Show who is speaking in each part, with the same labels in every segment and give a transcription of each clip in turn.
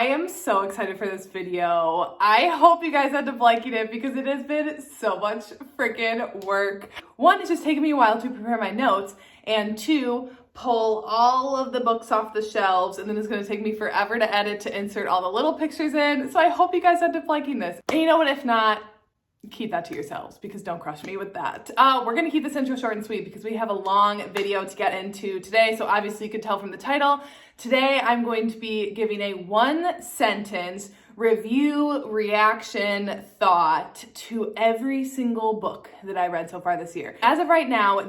Speaker 1: I am so excited for this video. I hope you guys end up liking it because it has been so much freaking work. One, it's just taken me a while to prepare my notes, and two, pull all of the books off the shelves, and then it's going to take me forever to edit to insert all the little pictures in. So I hope you guys end up liking this. And you know what, if not, keep that to yourselves because don't crush me with that. We're gonna keep this intro short and sweet because we have a long video to get into today. So obviously you could tell from the title. Today I'm going to be giving a 1-sentence review, reaction, thought to every single book that I read so far this year. As of right now,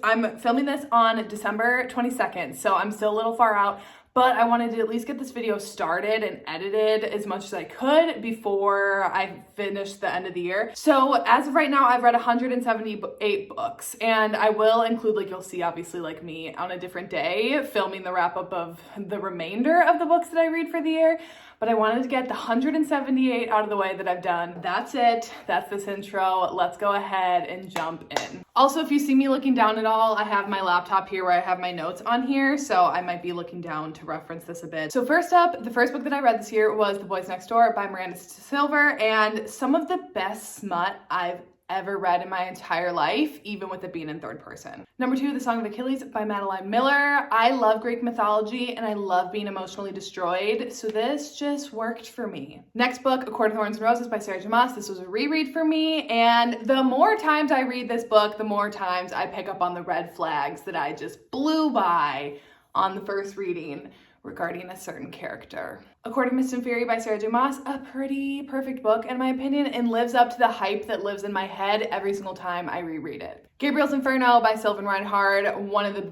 Speaker 1: I'm filming this on December 22nd, so I'm still a little far out. But I wanted to at least get this video started and edited as much as I could before I finished the end of the year. So as of right now, I've read 178 books, and I will include, like, you'll see obviously like me on a different day filming the wrap up of the remainder of the books that I read for the year. But I wanted to get the 178 out of the way that I've done. That's it. That's this intro. Let's go ahead and jump in. Also, if you see me looking down at all, I have my laptop here where I have my notes on here, so I might be looking down to reference this a bit. So first up, the first book that I read this year was The Boys Next Door by Miranda Silver, and some of the best smut I've ever read in my entire life, even with it being in third person. Number 2, The Song of Achilles by Madeline Miller. I love Greek mythology and I love being emotionally destroyed, so this just worked for me. Next book, A Court of Thorns and Roses by Sarah J. Maas. This was a reread for me, and the more times I read this book, the more times I pick up on the red flags that I just blew by on the first reading regarding a certain character. A Court of Mist and Fury by Sarah J. Maas, a pretty perfect book in my opinion, and lives up to the hype that lives in my head every single time I reread it. Gabriel's Inferno by Sylvan Reinhard, one of the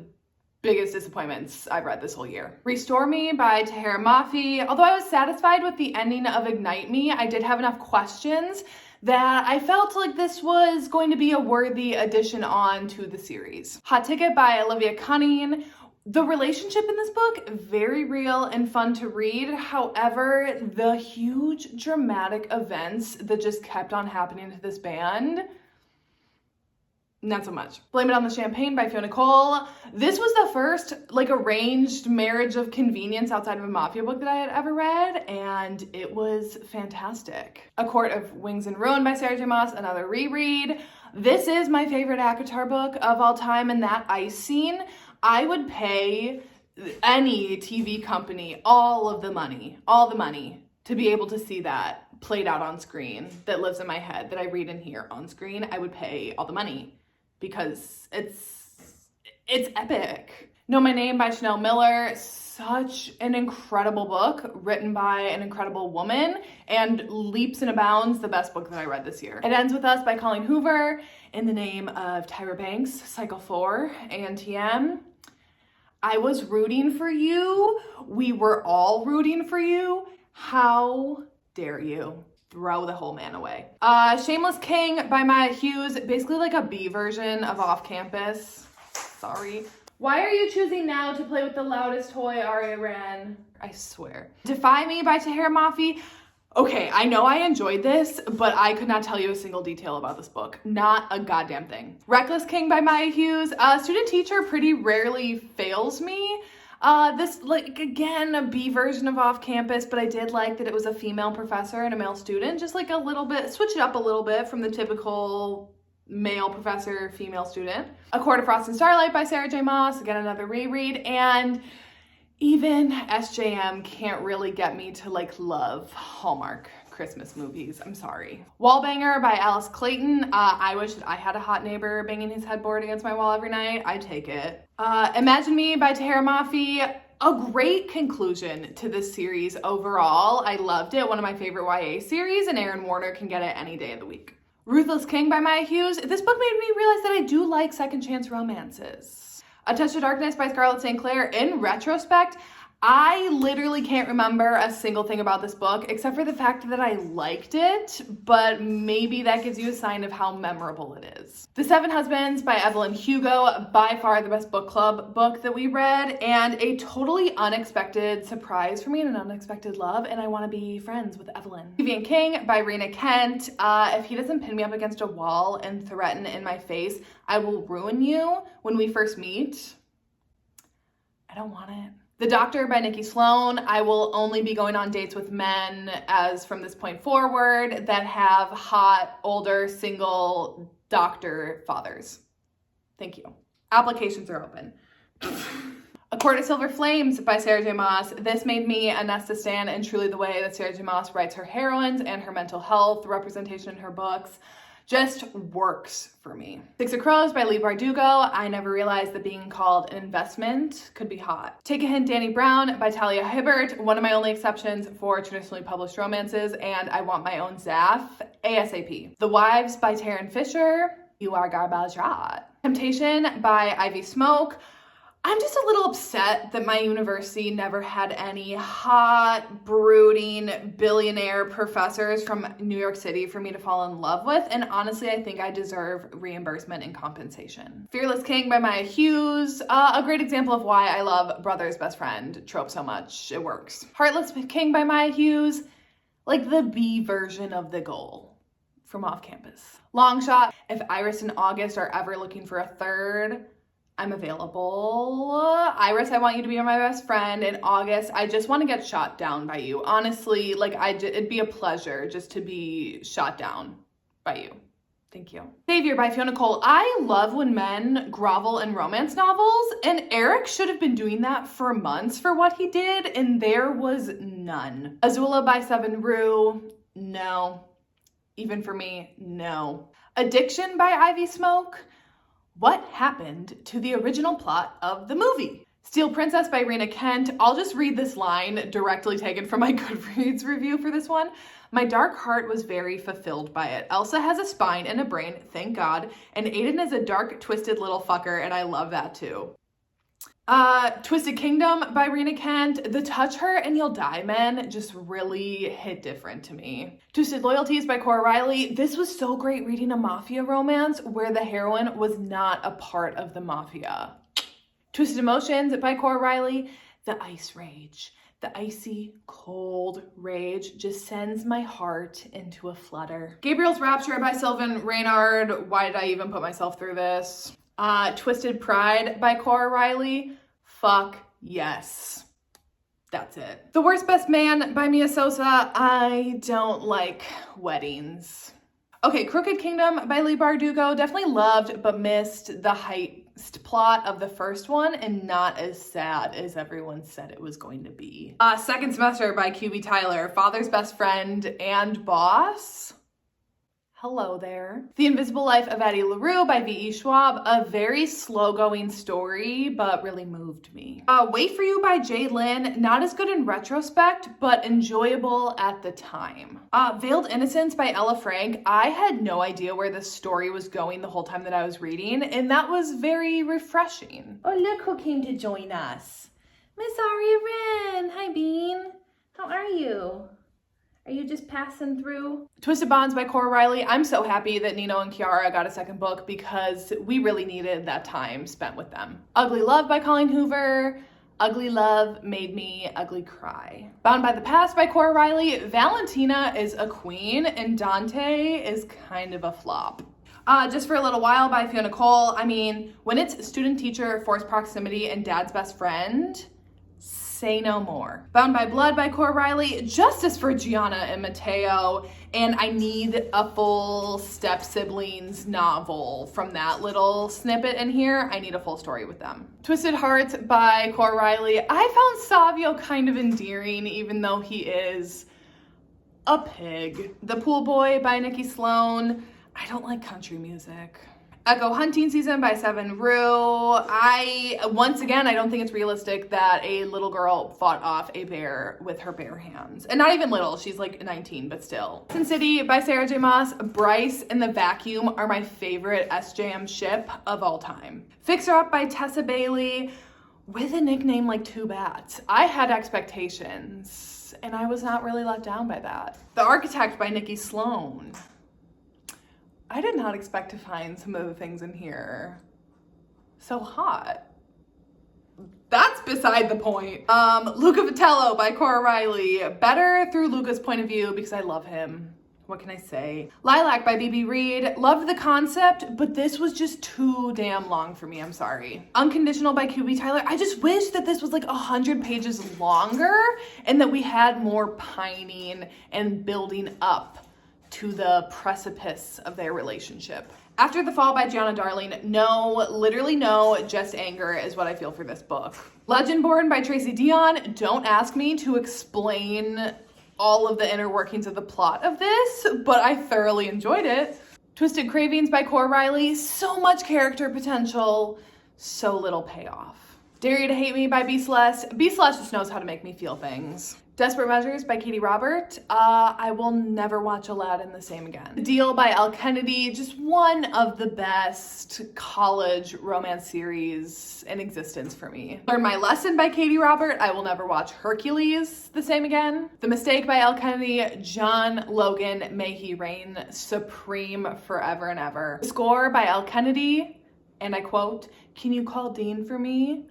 Speaker 1: biggest disappointments I've read this whole year. Restore Me by Tahira Mafi. Although I was satisfied with the ending of Ignite Me, I did have enough questions that I felt like this was going to be a worthy addition on to the series. Hot Ticket by Olivia Cunning. The relationship in this book, very real and fun to read. However, the huge dramatic events that just kept on happening to this band, not so much. Blame It on the Champagne by Fiona Cole. This was the first arranged marriage of convenience outside of a mafia book that I had ever read, and it was fantastic. A Court of Wings and Ruin by Sarah J. Maas, another reread. This is my favorite ACOTAR book of all time, and that ice scene, I would pay any TV company all the money to be able to see that played out on screen that lives in my head, that I read and hear on screen. I would pay all the money because it's epic. Know My Name by Chanel Miller. Such an incredible book written by an incredible woman, and leaps and bounds the best book that I read this year. It Ends With Us by Colleen Hoover. In the Name of Tyra Banks, Cycle 4, ANTM. I was rooting for you. We were all rooting for you. How dare you throw the whole man away? Shameless King by Maya Hughes. Basically like a B version of Off Campus. Sorry. Why are you choosing now to play with the loudest toy Arya ran? I swear. Defy Me by Tahira Mafi. Okay, I know I enjoyed this, but I could not tell you a single detail about this book. Not a goddamn thing. Reckless King by Maya Hughes. Student Teacher pretty rarely fails me. This, again, a B version of Off Campus, but I did like that it was a female professor and a male student. Just a little bit, switch it up a little bit from the typical male professor, female student. A Court of Frost and Starlight by Sarah J. Maas. Again, another reread. And even SJM can't really get me to love Hallmark Christmas movies. I'm sorry. Wallbanger by Alice Clayton. I wish that I had a hot neighbor banging his headboard against my wall every night. I'd take it. Imagine Me by Tahira Mafi. A great conclusion to this series overall. I loved it. One of my favorite YA series, and Aaron Warner can get it any day of the week. Ruthless King by Maya Hughes. This book made me realize that I do like second chance romances. A Touch of Darkness by Scarlett St. Clair. In retrospect, I literally can't remember a single thing about this book except for the fact that I liked it, but maybe that gives you a sign of how memorable it is. The Seven Husbands by Evelyn Hugo, by far the best book club book that we read, and a totally unexpected surprise for me and an unexpected love, and I want to be friends with Evelyn. Stephen King by Rena Kent. If he doesn't pin me up against a wall and threaten in my face, I will ruin you when we first meet. I don't want it. The Doctor by Nikki Sloan. I will only be going on dates with men as from this point forward that have hot, older, single doctor fathers. Thank you. Applications are open. A Court of Silver Flames by Sarah J. Maas. This made me a Nesta stan in truly the way that Sarah J. Maas writes her heroines and her mental health representation in her books just works for me. Six of Crows by Leigh Bardugo. I never realized that being called an investment could be hot. Take a Hint, Danny Brown by Talia Hibbert. One of my only exceptions for traditionally published romances, and I want my own Zaf ASAP. The Wives by Taryn Fisher. You are garbage hot. Temptation by Ivy Smoke. I'm just a little upset that my university never had any hot, brooding, billionaire professors from New York City for me to fall in love with, and honestly, I think I deserve reimbursement and compensation. Fearless King by Maya Hughes, a great example of why I love brother's best friend trope so much. It works. Heartless King by Maya Hughes, like the B version of The Goal from Off Campus. Long Shot, if Iris and August are ever looking for a third, I'm available. Iris, I want you to be my best friend. In August, I just want to get shot down by you. Honestly, like it'd be a pleasure just to be shot down by you. Thank you. Savior by Fiona Cole. I love when men grovel in romance novels, and Eric should have been doing that for months for what he did, and there was none. Azula by Seven Rue. No. Even for me, no. Addiction by Ivy Smoke. What happened to the original plot of the movie? Steel Princess by Rena Kent. I'll just read this line directly taken from my Goodreads review for this one. My dark heart was very fulfilled by it. Elsa has a spine and a brain, thank God, and Aiden is a dark, twisted little fucker, and I love that too. Twisted Kingdom by Rena Kent. The touch her and you'll die men just really hit different to me. Twisted Loyalties by Cora Riley. This was so great reading a mafia romance where the heroine was not a part of the mafia. Twisted Emotions by Cora Riley. The ice rage. The icy, cold rage just sends my heart into a flutter. Gabriel's Rapture by Sylvan Reynard. Why did I even put myself through this? Twisted Pride by Cora Riley. Fuck yes. That's it. The Worst Best Man by Mia Sosa. I don't like weddings. Okay, Crooked Kingdom by Leigh Bardugo. Definitely loved but missed the heist plot of the first one, and not as sad as everyone said it was going to be. Second Semester by QB Tyler. Father's Best Friend and Boss. Hello there. The Invisible Life of Addie LaRue by V.E. Schwab. A very slow-going story, but really moved me. Wait for You by Jay Lynn. Not as good in retrospect, but enjoyable at the time. Veiled Innocence by Ella Frank. I had no idea where this story was going the whole time that I was reading, and that was very refreshing. Oh, look who came to join us. Miss Aria Wren. Hi, Bean. How are you? Are you just passing through? Twisted Bonds by Cora Riley. I'm so happy that Nino and Kiara got a second book because we really needed that time spent with them. Ugly Love by Colleen Hoover. Ugly Love made me ugly cry. Bound by the Past by Cora Riley. Valentina is a queen and Dante is kind of a flop. Just for a Little While by Fiona Cole. I mean, when it's student teacher, forced proximity, and dad's best friend, say no more. Bound by Blood by Cora Riley. Justice for Gianna and Mateo. And I need a full step siblings novel from that little snippet in here. I need a full story with them. Twisted Hearts by Cora Riley. I found Savio kind of endearing, even though he is a pig. The Pool Boy by Nikki Sloan. I don't like country music. Echo Hunting Season by Seven Rue. Once again, I don't think it's realistic that a little girl fought off a bear with her bare hands. And not even little, she's like 19, but still. Sin City by Sarah J. Maas. Bryce and the Vacuum are my favorite SJM ship of all time. Fixer Up by Tessa Bailey with a nickname like Two Bats. I had expectations, and I was not really let down by that. The Architect by Nikki Sloan. I did not expect to find some of the things in here so hot. That's beside the point. Luca Vitello by Cora Riley. Better through Luca's point of view because I love him. What can I say? Lilac by B.B. Reed. Loved the concept, but this was just too damn long for me. I'm sorry. Unconditional by Q.B. Tyler. I just wish that this was like 100 pages longer and that we had more pining and building up to the precipice of their relationship. After the Fall by Gianna Darling. No, literally no, just anger is what I feel for this book. Legendborn by Tracy Dion. Don't ask me to explain all of the inner workings of the plot of this, but I thoroughly enjoyed it. Twisted Cravings by Cora Riley. So much character potential, so little payoff. Dare You to Hate Me by B. Celeste. B. Celeste just knows how to make me feel things. Desperate Measures by Katie Robert. I will never watch Aladdin the same again. The Deal by Elle Kennedy. Just one of the best college romance series in existence for me. Learn My Lesson by Katie Robert. I will never watch Hercules the same again. The Mistake by Elle Kennedy. John Logan, may he reign supreme forever and ever. The Score by Elle Kennedy. And I quote, "Can you call Dean for me?"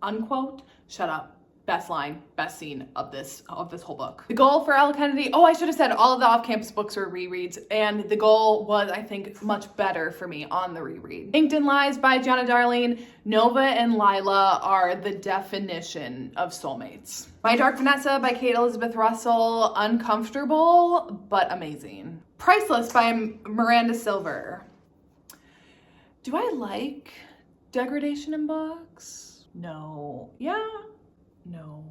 Speaker 1: Unquote. Shut up. Best line, best scene of this whole book. The Goal for Elle Kennedy. Oh, I should have said all of the off-campus books were rereads, and The Goal was, I think, much better for me on the reread. Inked in Lies by Gianna Darling. Nova and Lila are the definition of soulmates. My Dark Vanessa by Kate Elizabeth Russell. Uncomfortable, but amazing. Priceless by Miranda Silver. Do I like degradation in books? No. Yeah. No.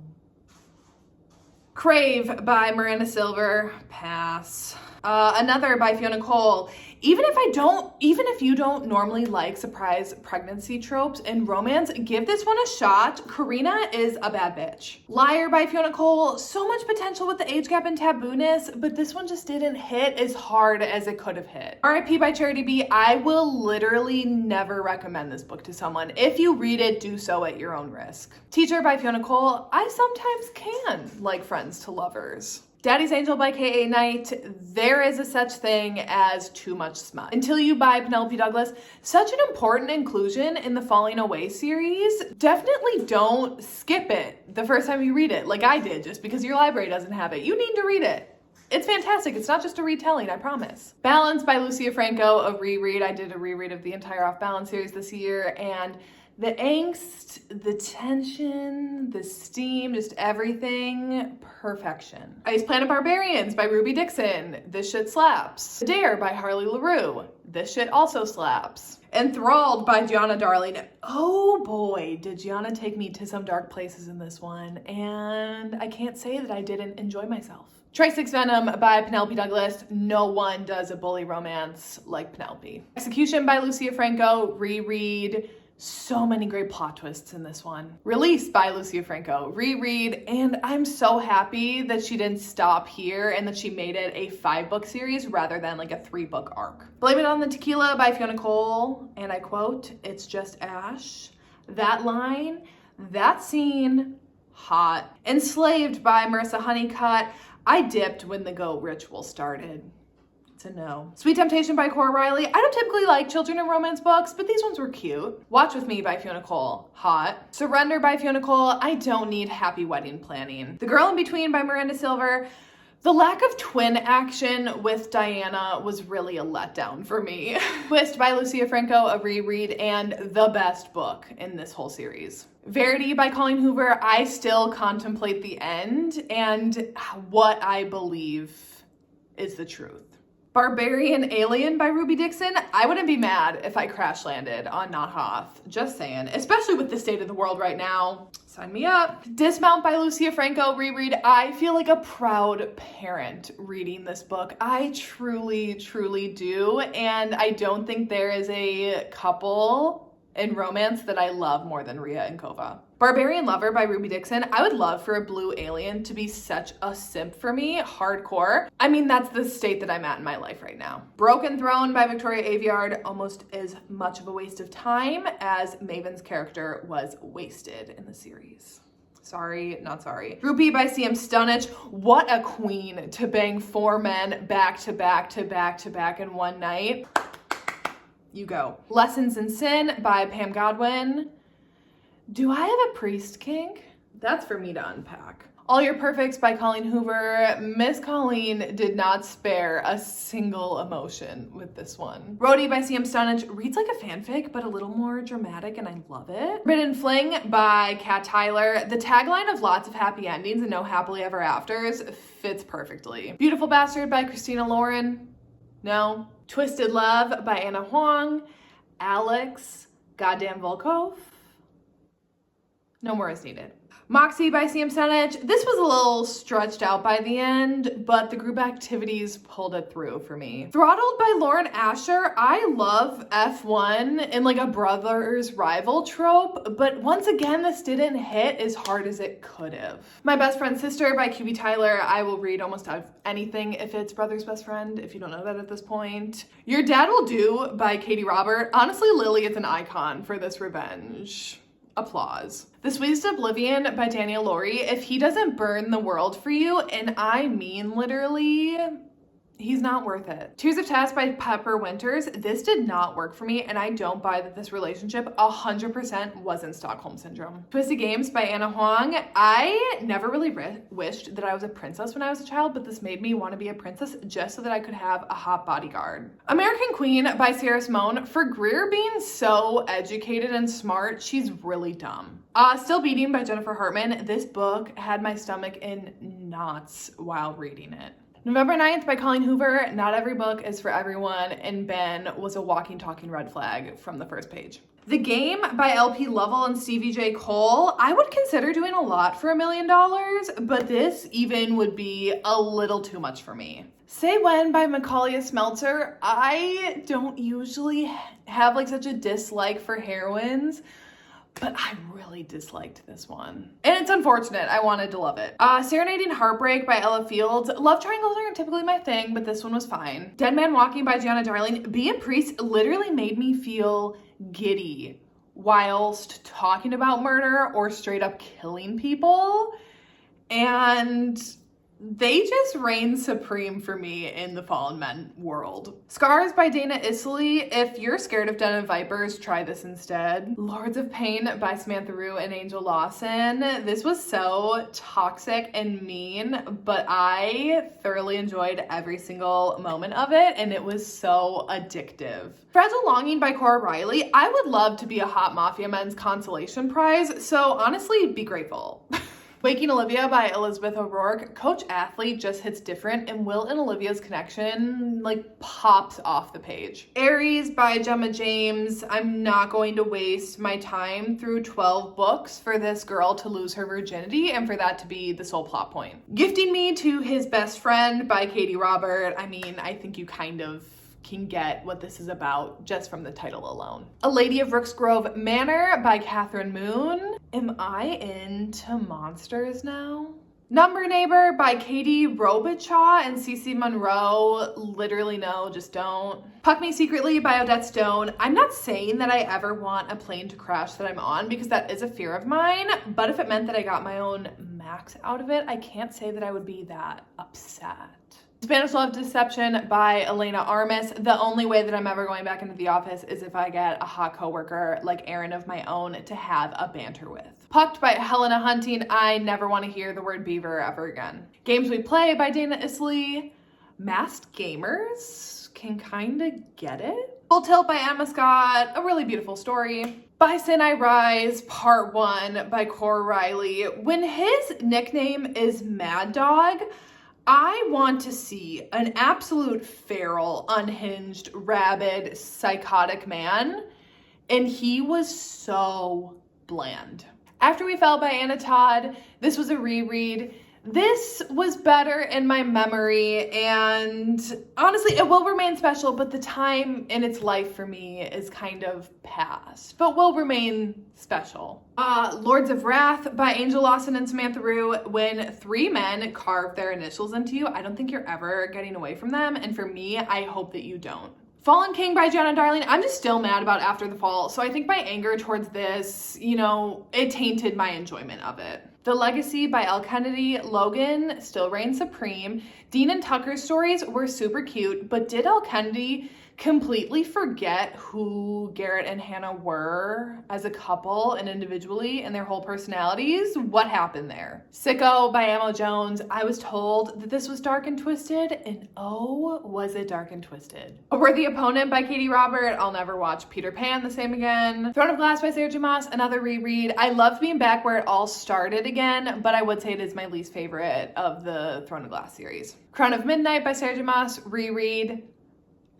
Speaker 1: Crave by Miranda Silver. Pass. Another by Fiona Cole. Even if you don't normally like surprise pregnancy tropes in romance, give this one a shot. Karina is a bad bitch. Liar by Fiona Cole. So much potential with the age gap and tabooness, but this one just didn't hit as hard as it could have hit. R.I.P. by Charity B. I will literally never recommend this book to someone. If you read it, do so at your own risk. Teacher by Fiona Cole. I sometimes can like friends to lovers. Daddy's Angel by K.A. Knight. There is a such thing as too much smut. Until You by Penelope Douglas. Such an important inclusion in the Falling Away series. Definitely don't skip it the first time you read it, like I did, just because your library doesn't have it. You need to read it. It's fantastic. It's not just a retelling, I promise. Balance by Lucia Franco, a reread. I did a reread of the entire Off Balance series this year, and the angst, the tension, the steam, just everything, perfection. Ice Planet Barbarians by Ruby Dixon. This shit slaps. Dare by Harley LaRue. This shit also slaps. Enthralled by Gianna Darling. Oh boy, did Gianna take me to some dark places in this one, and I can't say that I didn't enjoy myself. Tri-Six Venom by Penelope Douglas. No one does a bully romance like Penelope. Execution by Lucia Franco. Reread. So many great plot twists in this one. Release by Lucia Franco. Reread, and I'm so happy that she didn't stop here and that she made it a 5-book series rather than like a 3-book arc. Blame It on the Tequila by Fiona Cole, and I quote, "It's just Ash." That line, that scene, hot. Enslaved by Marissa Honeycutt. I dipped when the goat ritual started. It's a no. Sweet Temptation by Cora Riley. I don't typically like children and romance books, but these ones were cute. Watch With Me by Fiona Cole. Hot. Surrender by Fiona Cole. I don't need happy wedding planning. The Girl in Between by Miranda Silver. The lack of twin action with Diana was really a letdown for me. Twist by Lucia Franco, a reread, and the best book in this whole series. Verity by Colleen Hoover. I still contemplate the end and what I believe is the truth. Barbarian Alien by Ruby Dixon. I wouldn't be mad if I crash landed on Not Hoth. Just saying. Especially with the state of the world right now. Sign me up. Dismount by Lucia Franco, reread. I feel like a proud parent reading this book. I truly, truly do. And I don't think there is a couple in romance that I love more than Rhea and Kova. Barbarian Lover by Ruby Dixon. I would love for a blue alien to be such a simp for me, hardcore. I mean, that's the state that I'm at in my life right now. Broken Throne by Victoria Aveyard. Almost as much of a waste of time as Maven's character was wasted in the series. Sorry, not sorry. Rupee by C.M. Stunich. What a queen to bang 4 men back to back to back to back in one night. You go. Lessons in Sin by Pam Godwin. Do I have a priest kink? That's for me to unpack. All Your Perfects by Colleen Hoover. Miss Colleen did not spare a single emotion with this one. Rhodey by C.M. Stunich reads like a fanfic, but a little more dramatic, and I love it. Forbidden Fling by Kat Tyler. The tagline of lots of happy endings and no happily ever afters fits perfectly. Beautiful Bastard by Christina Lauren. No. Twisted Love by Anna Huang. Alex Goddamn Volkov. No more is needed. Moxie by C.M. Stunich. This was a little stretched out by the end, but the group activities pulled it through for me. Throttled by Lauren Asher. I love F1 in like a brother's rival trope, but once again, this didn't hit as hard as it could have. My Best Friend's Sister by QB Tyler. I will read almost anything if it's brother's best friend, if you don't know that at this point. Your Dad Will Do by Katie Robert. Honestly, Lily is an icon for this revenge. Applause. The Sweetest Oblivion by Daniel Laurie. If he doesn't burn the world for you, and I mean literally, he's not worth it. Tears of Tess by Pepper Winters. This did not work for me, and I don't buy that this relationship 100% wasn't Stockholm Syndrome. Twisted Games by Anna Huang. I never really wished that I was a princess when I was a child, but this made me want to be a princess just so that I could have a hot bodyguard. American Queen by Sarah Simone. For Greer being so educated and smart, she's really dumb. Still Beating by Jennifer Hartman. This book had my stomach in knots while reading it. November 9th by Colleen Hoover. Not every book is for everyone, and Ben was a walking, talking red flag from the first page. The Game by LP Lovell and Stevie J. Cole. I would consider doing a lot for $1 million, but this even would be a little too much for me. Say When by Macaulay Smeltzer. I don't usually have like such a dislike for heroines, but I really disliked this one. And it's unfortunate. I wanted to love it. Serenading Heartbreak by Ella Fields. Love triangles aren't typically my thing, but this one was fine. Dead Man Walking by Gianna Darling. Be a Priest literally made me feel giddy whilst talking about murder or straight up killing people. And they just reign supreme for me in the Fallen Men world. Scars by Dana Isley. If you're scared of Den of Vipers, try this instead. Lords of Pain by Samantha Rue and Angel Lawson. This was so toxic and mean, but I thoroughly enjoyed every single moment of it, and it was so addictive. Fragile Longing by Cora Riley. I would love to be a Hot Mafia Men's consolation prize, so honestly, be grateful. Waking Olivia by Elizabeth O'Rourke. Coach Athlete just hits different, and Will and Olivia's connection like pops off the page. Aries by Gemma James. I'm not going to waste my time through 12 books for this girl to lose her virginity and for that to be the sole plot point. Gifting Me to His Best Friend by Katie Robert. I mean, I think you kind of can get what this is about just from the title alone. A Lady of Rooksgrove Manor by Catherine Moon. Am I into monsters now? Number Neighbor by Katie Robichaud and Cece Monroe. Literally no, just don't. Puck Me Secretly by Odette Stone. I'm not saying that I ever want a plane to crash that I'm on because that is a fear of mine, but if it meant that I got my own max out of it, I can't say that I would be that upset. Spanish Love Deception by Elena Armas. The only way that I'm ever going back into the office is if I get a hot coworker like Erin of my own to have a banter with. Pucked by Helena Hunting. I never want to hear the word beaver ever again. Games We Play by Dana Isley. Masked Gamers can kind of get it. Full Tilt by Emma Scott. A really beautiful story. By Sin I Rise, Part 1 by Cora Riley. When his nickname is Mad Dog, I want to see an absolute feral, unhinged, rabid, psychotic man, and he was so bland. After We Fell by Anna Todd, this was a reread. This was better in my memory, and honestly, it will remain special, but the time in its life for me is kind of past, but will remain special. Lords of Wrath by Angel Lawson and Samantha Rue. When 3 men carve their initials into you, I don't think you're ever getting away from them, and for me, I hope that you don't. Fallen King by Gianna Darling. I'm just still mad about After the Fall, so I think my anger towards this, it tainted my enjoyment of it. The Legacy by Elle Kennedy. Logan still reigns supreme. Dean and Tucker's stories were super cute, but did Elle Kennedy completely forget who Garrett and Hannah were as a couple and individually and their whole personalities. What happened there? Sicko by Amo Jones. I was told that this was dark and twisted, and oh, was it dark and twisted. A Worthy Opponent by Katie Robert. I'll never watch Peter Pan the same again. Throne of Glass by Sarah J. Maas. Another reread. I loved being back where it all started again, but I would say it is my least favorite of the Throne of Glass series. Crown of Midnight by Sarah J. Maas. Reread.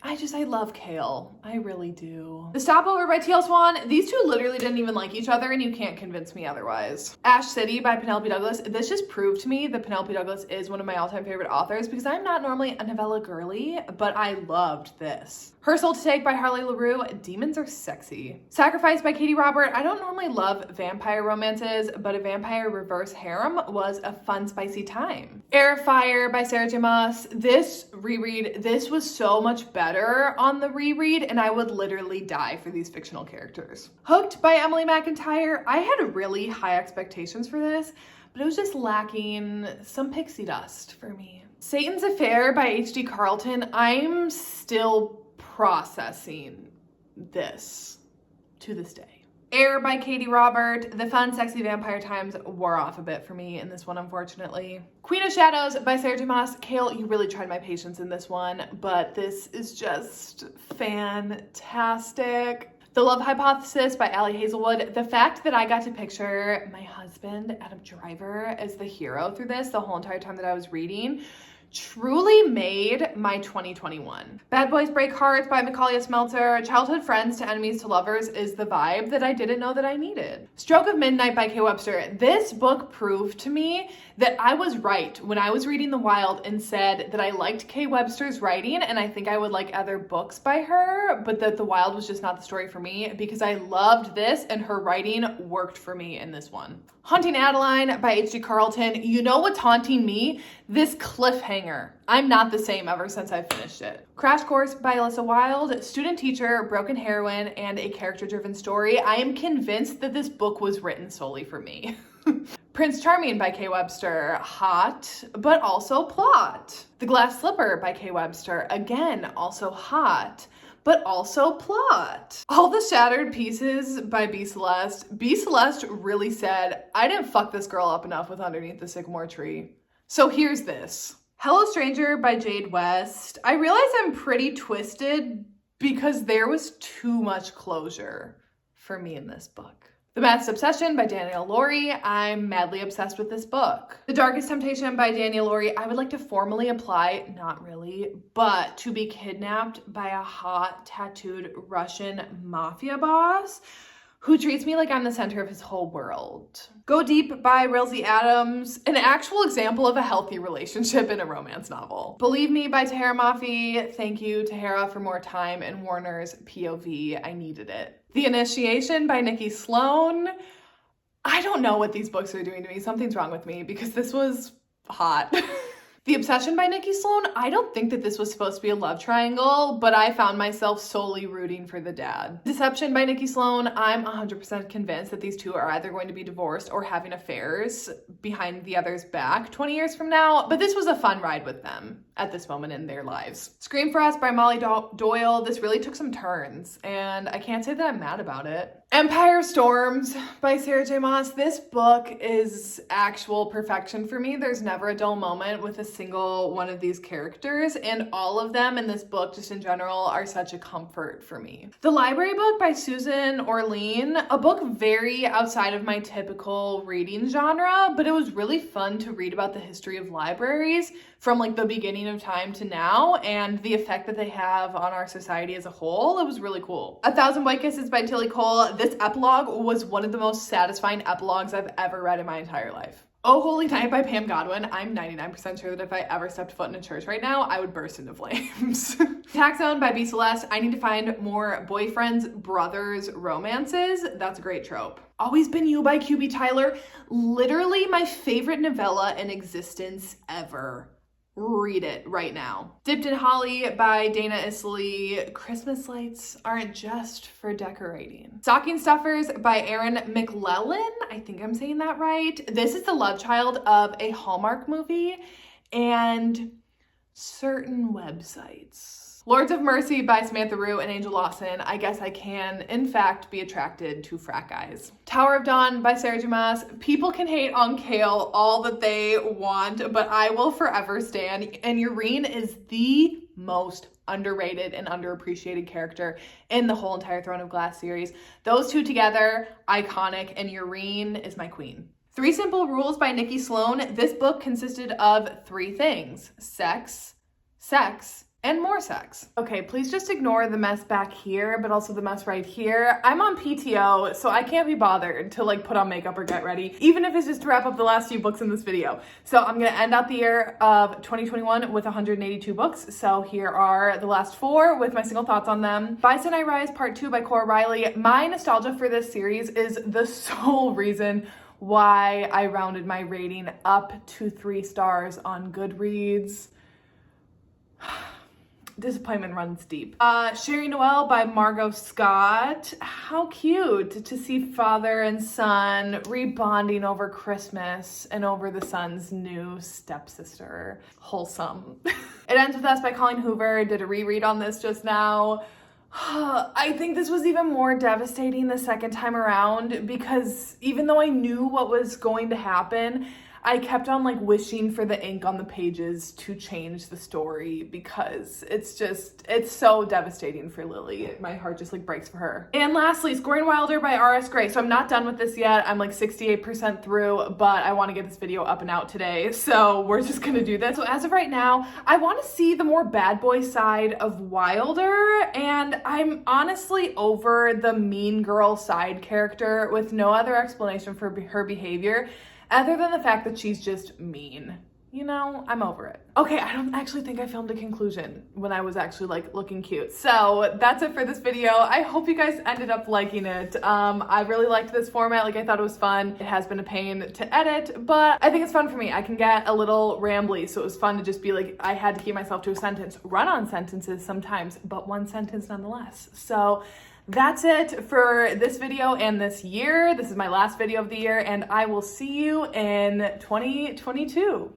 Speaker 1: I love Kale. I really do. The Stopover by Teal Swan. These two literally didn't even like each other, and you can't convince me otherwise. Ash City by Penelope Douglas. This just proved to me that Penelope Douglas is one of my all-time favorite authors because I'm not normally a novella girly, but I loved this. Her Soul to Take by Harley LaRue. Demons are sexy. Sacrifice by Katie Robert. I don't normally love vampire romances, but a vampire reverse harem was a fun, spicy time. Air of Fire by Sarah J. Maas. This reread, this was so much better on the reread, and I would literally die for these fictional characters. Hooked by Emily McIntyre. I had really high expectations for this, but it was just lacking some pixie dust for me. Satan's Affair by H.D. Carlton. I'm still processing this to this day. Air by Katie Robert. The fun, sexy vampire times wore off a bit for me in this one, unfortunately. Queen of Shadows by Sarah J. Maas. Kale, you really tried my patience in this one, but this is just fantastic. The Love Hypothesis by Allie Hazelwood. The fact that I got to picture my husband, Adam Driver, as the hero through this the whole entire time that I was reading truly made my 2021. Bad Boys Break Hearts by Macaulay Smelter. Childhood friends to enemies to lovers is the vibe that I didn't know that I needed. Stroke of Midnight by Kay Webster. This book proved to me that I was right when I was reading The Wild and said that I liked Kay Webster's writing and I think I would like other books by her, but that The Wild was just not the story for me because I loved this and her writing worked for me in this one. Haunting Adeline by H.D. Carlton. You know what's haunting me? This cliffhanger. I'm not the same ever since I finished it. Crash Course by Alyssa Wilde. Student teacher, broken heroine, and a character-driven story. I am convinced that this book was written solely for me. Prince Charming by Kay Webster. Hot, but also plot. The Glass Slipper by Kay Webster. Again, also hot, but also plot. All the Shattered Pieces by B. Celeste. B. Celeste really said, I didn't fuck this girl up enough with Underneath the Sycamore Tree. So here's this. Hello Stranger by Jade West. I realize I'm pretty twisted because there was too much closure for me in this book. The Math's Obsession by Danielle Laurie. I'm madly obsessed with this book. The Darkest Temptation by Danielle Laurie. I would like to formally apply, not really, but to be kidnapped by a hot, tattooed Russian mafia boss who treats me like I'm the center of his whole world. Go Deep by Rilsey Adams. An actual example of a healthy relationship in a romance novel. Believe Me by Tahara Mafi. Thank you, Tahara, for more time in Warner's POV. I needed it. The Initiation by Nikki Sloan. I don't know what these books are doing to me. Something's wrong with me because this was hot. The Obsession by Nikki Sloan. I don't think that this was supposed to be a love triangle, but I found myself solely rooting for the dad. Deception by Nikki Sloan. I'm 100% convinced that these two are either going to be divorced or having affairs behind the other's back 20 years from now, but this was a fun ride with them at this moment in their lives. Scream for Us by Molly Doyle. This really took some turns, and I can't say that I'm mad about it. Empire Storms by Sarah J. Maas. This book is actual perfection for me. There's never a dull moment with a single one of these characters, and all of them in this book, just in general, are such a comfort for me. The Library Book by Susan Orlean, a book very outside of my typical reading genre, but it was really fun to read about the history of libraries from like the beginning of time to now and the effect that they have on our society as a whole. It was really cool. 1,000 White Kisses by Tilly Cole. This epilogue was one of the most satisfying epilogues I've ever read in my entire life. Oh Holy Night by Pam Godwin. I'm 99% sure that if I ever stepped foot in a church right now, I would burst into flames. Tax Zone by B. Celeste. I need to find more boyfriends, brothers, romances. That's a great trope. Always Been You by QB Tyler. Literally my favorite novella in existence ever. Read it right now. Dipped in Holly by Dana Isley. Christmas lights aren't just for decorating. Stocking Stuffers by Erin McLellan. I think I'm saying that right. This is the love child of a Hallmark movie, and certain websites. Lords of Mercy by Samantha Rue and Angel Lawson. I guess I can, in fact, be attracted to frat guys. Tower of Dawn by Sarah Dumas. People can hate on Kale all that they want, but I will forever stand. And Yrene is the most underrated and underappreciated character in the whole entire Throne of Glass series. Those two together, iconic, and Yrene is my queen. 3 Simple Rules by Nikki Sloan. This book consisted of 3 things: sex, sex, and more sex. Okay, please just ignore the mess back here, but also the mess right here. I'm on PTO, so I can't be bothered to like put on makeup or get ready, even if it's just to wrap up the last few books in this video. So I'm gonna end out the year of 2021 with 182 books. So here are the last 4 with my single thoughts on them. Bison I Rise Part 2 by Cora Riley. My nostalgia for this series is the sole reason why I rounded my rating up to 3 stars on Goodreads. Disappointment runs deep. Sherry Noel by Margot Scott. How cute to see father and son rebonding over Christmas and over the son's new stepsister. Wholesome. It Ends With Us by Colleen Hoover. Did a reread on this just now. I think this was even more devastating the second time around because even though I knew what was going to happen, I kept on like wishing for the ink on the pages to change the story because it's so devastating for Lily. My heart just like breaks for her. And lastly, Scoring Wilder by R.S. Gray. So I'm not done with this yet. I'm like 68% through, but I want to get this video up and out today. So we're just gonna do this. So as of right now, I want to see the more bad boy side of Wilder, and I'm honestly over the mean girl side character with no other explanation for her behavior other than the fact that she's just mean. You know, I'm over it. Okay, I don't actually think I filmed a conclusion when I was actually like looking cute. So that's it for this video. I hope you guys ended up liking it. I really liked this format. Like I thought it was fun. It has been a pain to edit, but I think it's fun for me. I can get a little rambly, so it was fun to just be like, I had to keep myself to a sentence, run-on sentences sometimes, but one sentence nonetheless. So that's it for this video and this year. This is my last video of the year, and I will see you in 2022.